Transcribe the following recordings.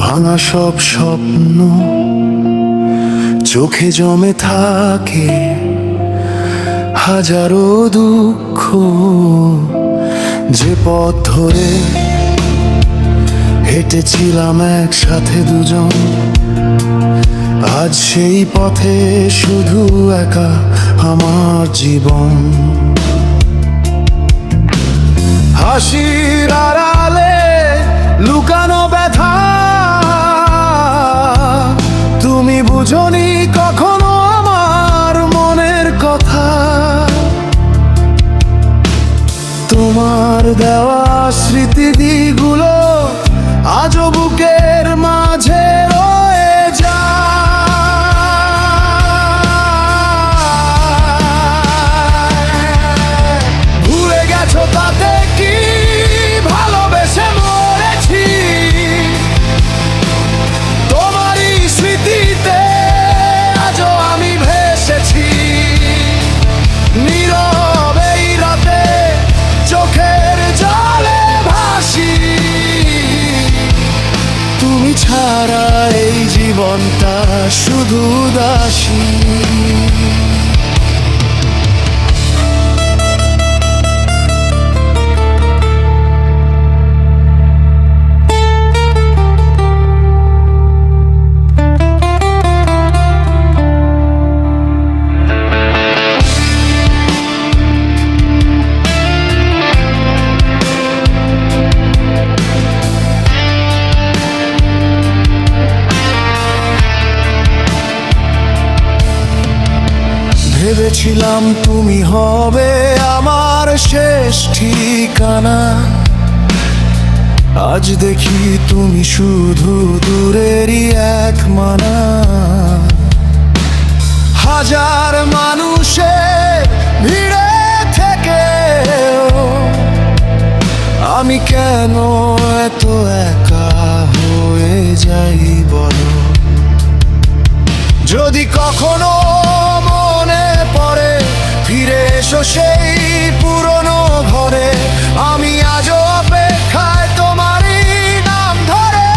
ভাঙা সব স্বপ্ন চোখে জমে থাকে, হাজারো দুঃখ যে পথ ধরে হেঁটেছিলাম একসাথে দুজন, আজ সেই পথে শুধু একা আমার জীবন। হাসির আড়ালে লুকানো ব্যথা, তুমি বুঝনি কখনো আমার মনের কথা। তোমার দেওয়া স্মৃতিগুলো আজও বুকের মাঝে রয়ে যায়। ভুলে গেছো তাতে কি ভালোবেসে মরেছি, তোমারই স্মৃতিতে আজও আমি ভেসেছি। নীরব এই রাতে চোখের জলে ভাসি, তুমি ছাড়া এই জীবনটা শুধু উদাসী। ভেবেছিলাম তুমি হবে আমার শেষ ঠিকানা, আজ দেখি তুমি শুধু দূরেরই এক মানা। হাজার মানুষের ভিড়ে থেকেও আমি কেন এত একা হয়ে যাই বলো। যদি কখনো মনে পড়ে ফিরে এসো সেই পুরনো ঘরে, আমি আজও অপেক্ষায় তোমারই নাম ধরে।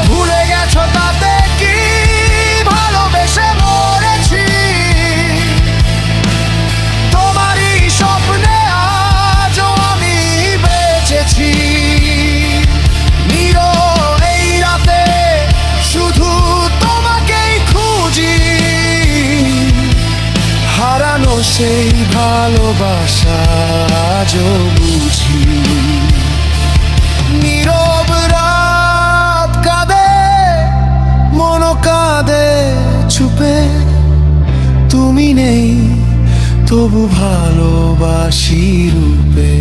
ভুলে গেছো তাতে কি ভালোবেসে মরেছি, তোমারই স্বপ্নে আজও আমি বেঁচেছি। সেই ভালোবাসা আজও বুঝি, নীরব রাত কাঁদে মন কাঁদে চুপে, তুমি নেই তবু ভালোবাসি রূপে।